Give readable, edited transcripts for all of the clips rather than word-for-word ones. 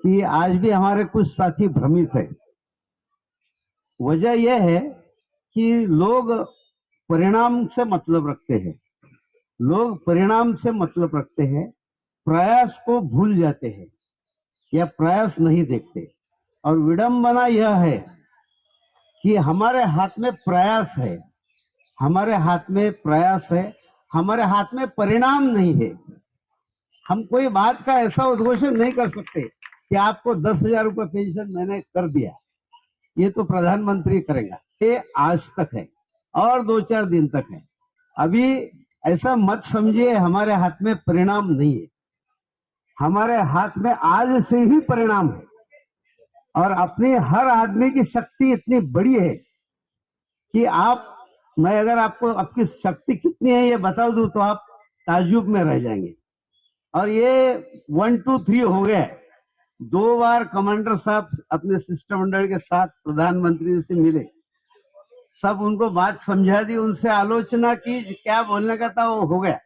कि आज भी हमारे कुछ साथी भ्रमित है। वजह यह है कि लोग परिणाम से मतलब रखते हैं। लोग परिणाम से मतलब रखते हैं, प्रयास को भूल जाते हैं या प्रयास नहीं देखते। और विडंबना यह है कि हमारे हाथ में प्रयास है, हमारे हाथ में प्रयास है, हमारे हाथ में परिणाम नहीं है। हम कोई बात का ऐसा उद्घोषण नहीं कर सकते कि आपको 10,000 रुपये पेंशन मैंने कर दिया, ये तो प्रधानमंत्री करेगा। ये आज तक है और 2-4 दिन तक है। अभी ऐसा मत समझिए हमारे हाथ में परिणाम नहीं है। हमारे हाथ में आज से ही परिणाम है और अपनी हर आदमी की शक्ति इतनी बड़ी है कि मैं अगर आपको आपकी शक्ति कितनी है ये बता दूं तो आप ताज्जुब में रह जाएंगे। और ये 1 2 3 हो गया। 2 बार कमांडर साहब अपने शिष्टमंडल के साथ प्रधानमंत्री से मिले, सब उनको बात समझा दी, उनसे आलोचना की, क्या बोलने का था वो हो गया।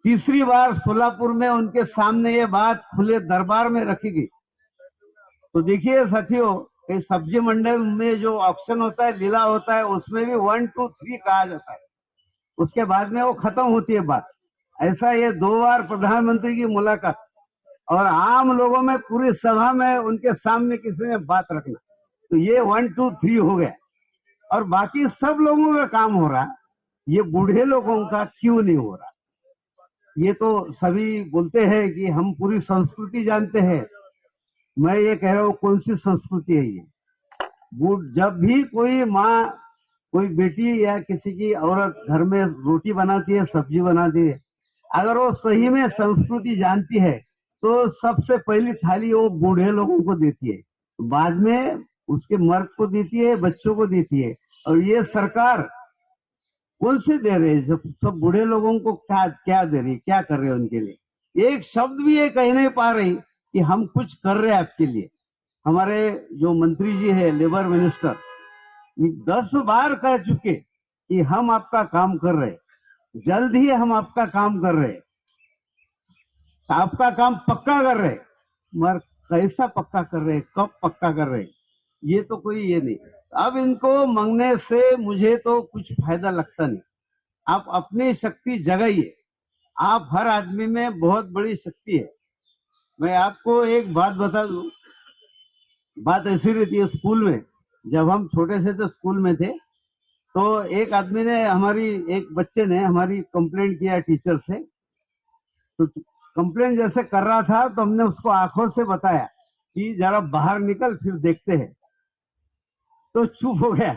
तीसरी बार सोलापुर में उनके सामने ये बात खुले दरबार में रखी गई। तो देखिए साथियों, ये सब्जी मंडल में जो ऑक्शन होता है, लीला होता है, उसमें भी 1 2 3 कहा जाता है, उसके बाद में वो खत्म होती है बात। ऐसा ये 2 बार प्रधानमंत्री की मुलाकात और आम लोगों में पूरी सभा में उनके सामने किसी ने बात रखना, तो ये 1 2 3 हो गया। और बाकी सब लोगों का काम हो रहा, ये बूढ़े लोगों का क्यों नहीं हो रहा? ये तो सभी बोलते हैं कि हम पूरी संस्कृति जानते हैं। मैं ये कह रहा हूं, कौन सी संस्कृति है ये? जब भी कोई माँ, कोई बेटी या किसी की औरत घर में रोटी बनाती है, सब्जी बनाती है, अगर वो सही में संस्कृति जानती है तो सबसे पहली थाली वो बूढ़े लोगों को देती है, बाद में उसके मर्द को देती है, बच्चों को देती है। और ये सरकार कौन से दे रहे हैं? जब सब बूढ़े लोगों को क्या क्या दे रही, क्या कर रहे हैं उनके लिए? एक शब्द भी ये कह नहीं पा रही कि हम कुछ कर रहे हैं आपके लिए। हमारे जो मंत्री जी है, लेबर मिनिस्टर, 10 बार कह चुके कि हम आपका काम कर रहे हैं, जल्द ही हम आपका काम कर रहे हैं, आपका काम पक्का कर रहे हैं। मगर कैसा पक्का कर रहे हैं, कब पक्का कर रहे हैं, ये तो कोई ये नहीं। अब इनको मांगने से मुझे तो कुछ फायदा लगता नहीं। आप अपनी शक्ति जगाइए। आप हर आदमी में बहुत बड़ी शक्ति है। मैं आपको एक बात बता दूं, बात ऐसी रहती है स्कूल में, जब हम छोटे से तो स्कूल में थे, तो एक आदमी ने एक बच्चे ने हमारी कंप्लेंट किया टीचर से। तो कंप्लेंट जैसे कर रहा था तो हमने उसको आंखों से बताया कि जरा बाहर निकल, फिर देखते हैं। तो चुप हो गया,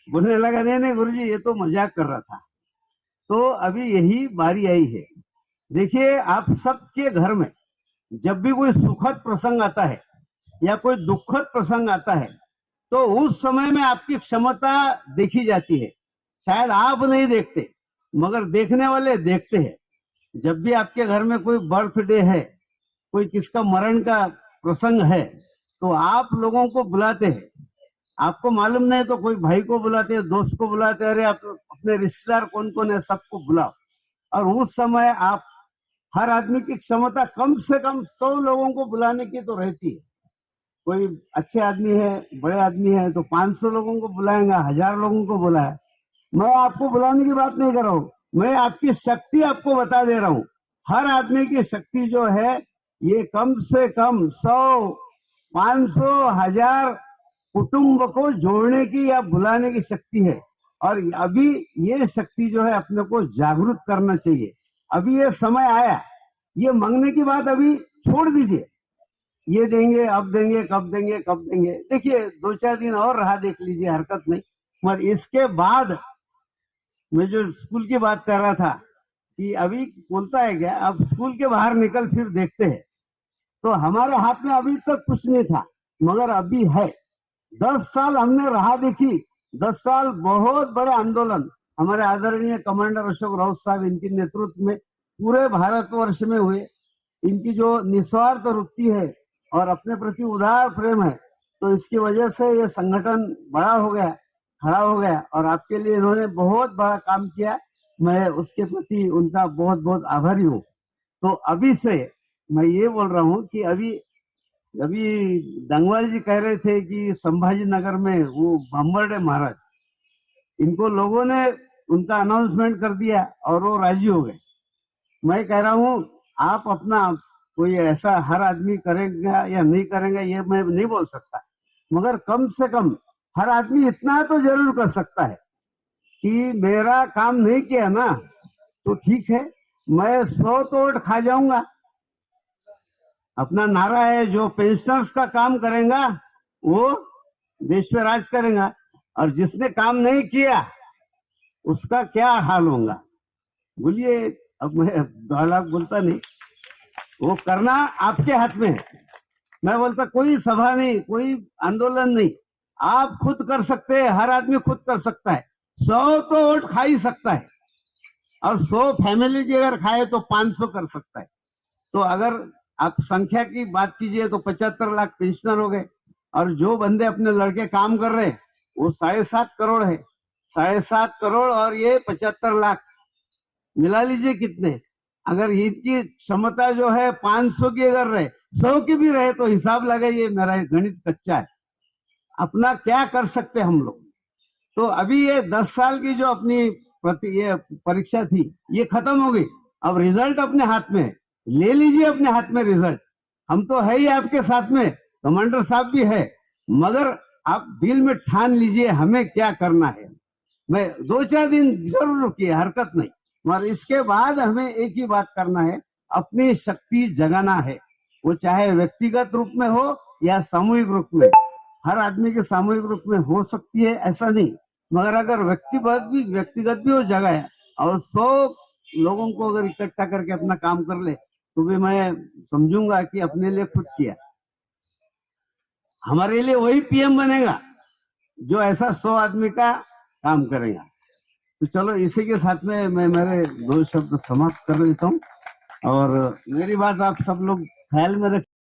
बोलने लगा नहीं नहीं गुरुजी, ये तो मजाक कर रहा था। तो अभी यही बारी आई है। देखिए, आप सबके घर में जब भी कोई सुखद प्रसंग आता है या कोई दुखद प्रसंग आता है, तो उस समय में आपकी क्षमता देखी जाती है। शायद आप नहीं देखते, मगर देखने वाले देखते हैं। जब भी आपके घर में कोई बर्थडे है, कोई किसका मरण का प्रसंग है, तो आप लोगों को बुलाते हैं। आपको मालूम नहीं तो कोई भाई को बुलाते हैं, दोस्त को बुलाते हैं, अरे आप अपने रिश्तेदार कौन कौन है सबको बुलाओ। और उस समय आप, हर आदमी की क्षमता कम से कम 100 लोगों को बुलाने की तो रहती है। कोई अच्छे आदमी है, बड़े आदमी है, तो 500 लोगों को बुलाएंगा, 1000 लोगों को बुलाए। मैं आपको बुलाने की बात नहीं कर रहा हूँ, मैं आपकी शक्ति आपको बता दे रहा हूँ। हर आदमी की शक्ति जो है, ये कम से कम 100, 500, 1000 कुटुंब को जोड़ने की या बुलाने की शक्ति है। और अभी ये शक्ति जो है अपने को जागरूक करना चाहिए। अभी ये समय आया, ये मांगने की बात अभी छोड़ दीजिए। ये देंगे, अब देंगे, कब देंगे, कब देंगे, देखिए 2-4 दिन और रहा देख लीजिए, हरकत नहीं। मगर इसके बाद मैं जो स्कूल की बात कर रहा था कि अभी बोलता है क्या, अब स्कूल के बाहर निकल, फिर देखते हैं। तो हमारे हाथ में अभी तक कुछ नहीं था, मगर अभी है। 10 साल हमने राह देखी, 10 साल बहुत बड़े आंदोलन हमारे आदरणीय कमांडर अशोक राउत साहब, इनके नेतृत्व में पूरे भारतवर्ष में हुए। इनकी जो निस्वार्थ वृत्ति है और अपने प्रति उदार प्रेम है, तो इसकी वजह से ये संगठन बड़ा हो गया, खड़ा हो गया। और आपके लिए इन्होंने बहुत बड़ा काम किया, मैं उसके प्रति उनका बहुत बहुत आभारी हूँ। तो अभी से मैं ये बोल रहा हूँ कि अभी अभी डंगवाल जी कह रहे थे कि संभाजी नगर में वो भंबरडे महाराज, इनको लोगों ने उनका अनाउंसमेंट कर दिया और वो राजी हो गए। मैं कह रहा हूँ आप अपना कोई ऐसा हर आदमी करेगा या नहीं करेगा ये मैं नहीं बोल सकता, मगर कम से कम हर आदमी इतना तो जरूर कर सकता है कि मेरा काम नहीं किया ना तो ठीक है, मैं 100 तोड़ खा जाऊंगा। अपना नारा है जो पेंशनर्स का काम करेगा वो देश पे राज करेगा, और जिसने काम नहीं किया उसका क्या हाल होगा। बोलिए, अब मैं 2 लाख बोलता नहीं, वो करना आपके हाथ में है। मैं बोलता कोई सभा नहीं, कोई आंदोलन नहीं, आप खुद कर सकते हैं, हर आदमी खुद कर सकता है। 100 तो वोट खा ही सकता है, और 100 फैमिली की अगर खाए तो 500 कर सकता है। तो अगर आप संख्या की बात कीजिए तो 75 लाख पेंशनर हो गए, और जो बंदे अपने लड़के काम कर रहे हैं वो 7.5 करोड़ है। 7.5 करोड़ और ये 75 लाख मिला लीजिए कितने। अगर इनकी क्षमता जो है 500 की अगर रहे, 100 की भी रहे, तो हिसाब लगाइए, मेरा गणित कच्चा है। अपना क्या कर सकते हम लोग। तो अभी ये 10 साल की जो अपनी ये परीक्षा थी ये खत्म हो गई। अब रिजल्ट अपने हाथ में है, ले लीजिए अपने हाथ में रिजल्ट। हम तो है ही आपके साथ में, कमांडर साहब भी है, मगर आप दिल में ठान लीजिए हमें क्या करना है। मैं 2-4 दिन जरूर रुकिए, हरकत नहीं, मगर इसके बाद हमें एक ही बात करना है, अपनी शक्ति जगाना है। वो चाहे व्यक्तिगत रूप में हो या सामूहिक रूप में। हर आदमी के सामूहिक रूप में हो सकती है ऐसा नहीं, मगर अगर व्यक्तिगत भी हो जगह है, और 100 लोगों को अगर इकट्ठा करके अपना काम कर ले तो भी मैं समझूंगा कि अपने लिए खुद किया। हमारे लिए वही पीएम बनेगा जो ऐसा 100 आदमी का काम करेगा। तो चलो इसी के साथ में मैं मेरे 2 शब्द समाप्त कर लेता हूँ, और मेरी बात आप सब लोग ख्याल में रख